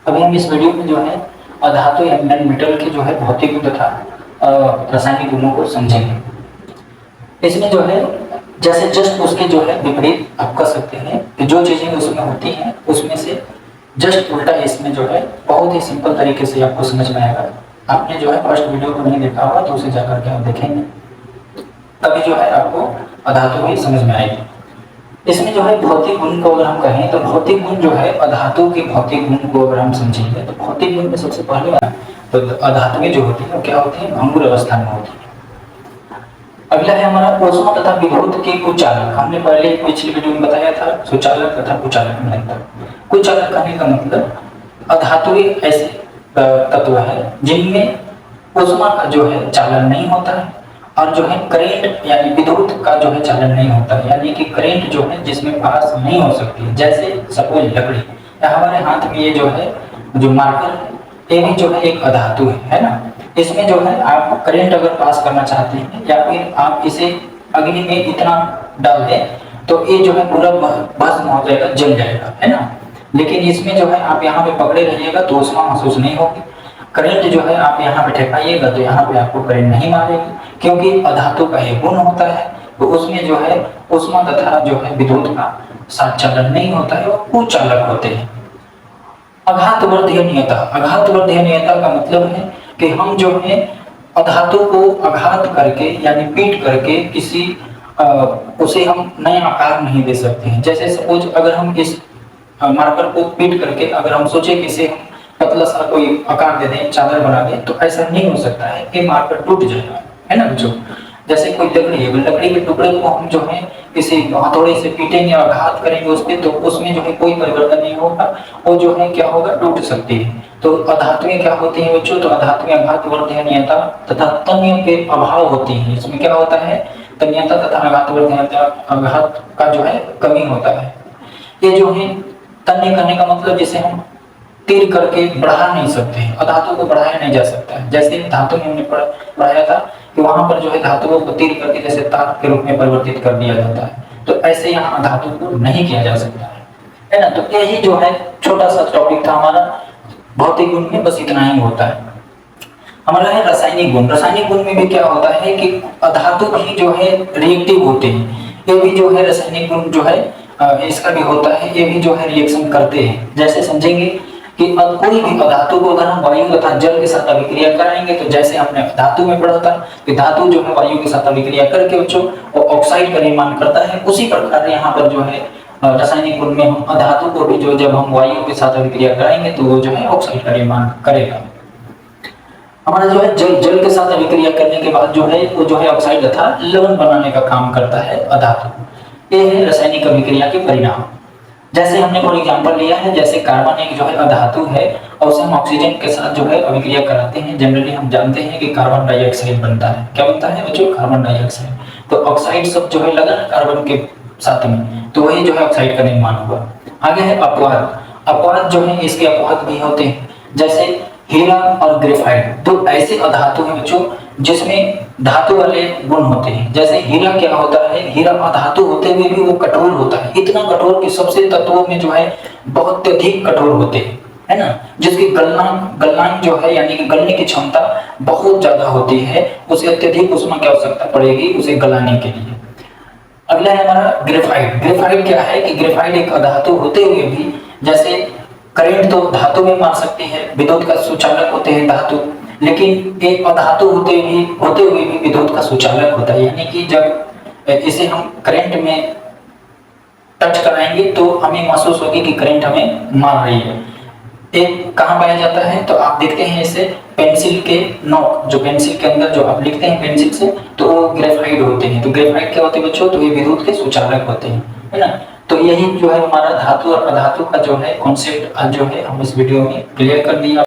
अभी हम इस वीडियो में जो है अधातु या मेटल के जो है भौतिक गुण तथा रासायनिक गुणों को समझेंगे। इसमें जो है जैसे जस्ट उसके जो है विपरीत आप कर सकते हैं कि जो चीजें उसमें होती हैं उसमें से जस्ट उल्टा इसमें जो है बहुत ही सिंपल तरीके से आपको समझ में आएगा। आपने जो है फर्स्ट वीडियो को नहीं देखा होगा तो उसे जाकर के आप देखेंगे, तभी जो है आपको अधातु भी समझ में आएगी। इसमें जो है भौतिक गुण को अगर हम कहें तो भौतिक गुण जो है अधातु के भौतिक गुण को अगर हम समझेंगे तो भौतिक गुण में सबसे पहले तो अधातुएं जो होती है वो क्या होती है, भंगुर अवस्था में होती है। अगला है हमारा ऊष्मा तथा विद्युत के कुचालक। हमने पहले पिछली वीडियो में बताया था सुचालक तथा कुचालक में अंतर। कुचालक कहने का मतलब अधातुएं ऐसे तत्व है जिनमें ऊष्मा का जो है चालन नहीं होता है और जो है करेंट यानी विद्युत का जो है चालन नहीं होता है, यानी कि करेंट जो है जिसमें पास नहीं हो सकती है। जैसे सपोज लकड़ी या हमारे हाथ में ये जो है जो मार्कर है ये भी जो है एक अधातु है ना। इसमें जो है आप करंट अगर पास करना चाहते हैं या फिर आप इसे अग्नि में इतना डाल दें तो ये जो है पूरा भस्म हो जाएगा, जल जाएगा, है ना। लेकिन इसमें जो है आप यहाँ पे पकड़े रहिएगा तो ऊष्मा महसूस नहीं होगी। करंट जो है आप यहाँ पे ठेकाइएगा तो यहाँ पे आपको करंट नहीं मारेगी, क्योंकि अधातु का ये गुण होता है तो उसमें जो है ऊष्मा तथा जो है विद्युत का साथ चालन नहीं होता है, वो कुचालक होते हैं। आघातवर्धनीयता, आघातवर्धनीयता का मतलब है कि हम जो है अधातु को आघात करके यानी पीट करके किसी उसे हम नया आकार नहीं दे सकते हैं। जैसे सपोज अगर हम इस मार्कर को पीट करके अगर हम सोचे कि इसे पतला सा कोई आकार दे दें, चादर बना दें, तो ऐसा नहीं हो सकता है कि मार्कर टूट जाएगा, है ना बच्चों। जैसे कोई लकड़ी है, लकड़ी के टुकड़े को हम जो है किसी हथौड़े से पीटेंगे और आघात करेंगे उस पर तो उसमें जो है कोई परिवर्तन नहीं होगा, वो जो है क्या होगा, टूट सकती है। तो अधातुएं क्या होती हैं बच्चों, तो अधातुएं आघातवर्धनीयता तथा तन्य के अभाव होती हैं। इसमें क्या होता है, तन्यता तथा आघातवर्धनीयता, आघात का जो है कमी होता है। ये जो है तन्य करने का मतलब जैसे हम तीर करके बढ़ा नहीं सकते हैं, अधातु को बढ़ाया नहीं जा सकता है। जैसे धातु में हमने पढ़ाया था कि वहां पर जो है धातुओं को तीर करके जैसे तार के रूप में परिवर्तित कर दिया जाता है, तो ऐसे यहाँ धातु को नहीं किया जा सकता है ना। तो यही जो है छोटा सा टॉपिक था हमारा भौतिक गुण में, बस इतना ही होता है। हमारा है रासायनिक गुण। रासायनिक गुण में भी क्या होता है कि अधातु भी जो है रिएक्टिव होते हैं, ये भी जो है रासायनिक गुण जो है इसका भी होता है, ये भी जो है रिएक्शन करते हैं। जैसे समझेंगे कि कोई भी अधातु को अगर हम वायु तथा जल के साथ अभिक्रिया कराएंगे तो जैसे हमने धातु में पढ़ा था कि धातु जो है वायु के साथ अभिक्रिया करके बच्चों वो ऑक्साइड का निर्माण करता है, उसी प्रकार यहाँ पर जो है रासायनिक गुण में हम अधातु को भी जो जब हम वायु के साथ अभिक्रिया कराएंगे तो वो जो है ऑक्साइड का निर्माण करेगा। हमारा जो है जल के साथ अभिक्रिया करने के बाद जो है वो जो है ऑक्साइड तथा लवण बनाने का काम करता है अधातु। ये है रासायनिक अभिक्रिया के परिणाम। जैसे हमने फॉर एग्जांपल लिया है, जैसे कार्बन एक जो है अधातु है और उसे हम ऑक्सीजन के साथ जो है अभिक्रिया कराते हैं। जनरली हम जानते हैं कि कार्बन डाइऑक्साइड बनता है। क्या बनता है बच्चों, कार्बन डाइऑक्साइड। तो ऑक्साइड सब जो है लगा ना कार्बन के साथ में, तो वही जो है ऑक्साइड का निर्माण हुआ। आगे है अपवाद। अपवाद जो है इसके अपवाद भी होते हैं, जैसे हीरा और ग्रेफाइट, तो ऐसे अधातु हैं बच्चों जिसमें धातु वाले गुण होते हैं। जैसे हीरा क्या होता है, हीरा अधातु होते हुए भी वो कठोर होता है, इतना कठोर कि सबसे तत्वों में जो है बहुत अधिक कठोर होते हैं, है ना। जिसकी गलनांक जो है यानी कि गलने की क्षमता बहुत ज्यादा होती है, उसे अत्यधिक उसमें क्या आवश्यकता पड़ेगी उसे गलाने के लिए। अगला है हमारा ग्रेफाइट। ग्रेफाइट क्या है कि ग्रेफाइट एक अधातु होते हुए भी जैसे करंट तो धातु में मार सकती है, विद्युत का सुचालक होते हैं धातु, लेकिन एक अधातु होते हुए भी विद्युत का सुचालक होता है। यानी कि जब इसे हम करंट में टच कराएंगे तो हमें महसूस होगी कि करंट हमें मार रही है। एक कहाँ पाया जाता है, तो आप देखते हैं इसे पेंसिल के नोक, जो पेंसिल के अंदर जो आप लिखते हैं पेंसिल से, तो वो ग्रेफाइट होते हैं। तो ग्रेफाइट क्या होते हैं बच्चों, तो ये विद्युत के सुचालक होते हैं, है ना। तो यही जो है हमारा धातु और अधातु का जो है कॉन्सेप्ट जो है हम इस वीडियो में क्लियर कर दिया।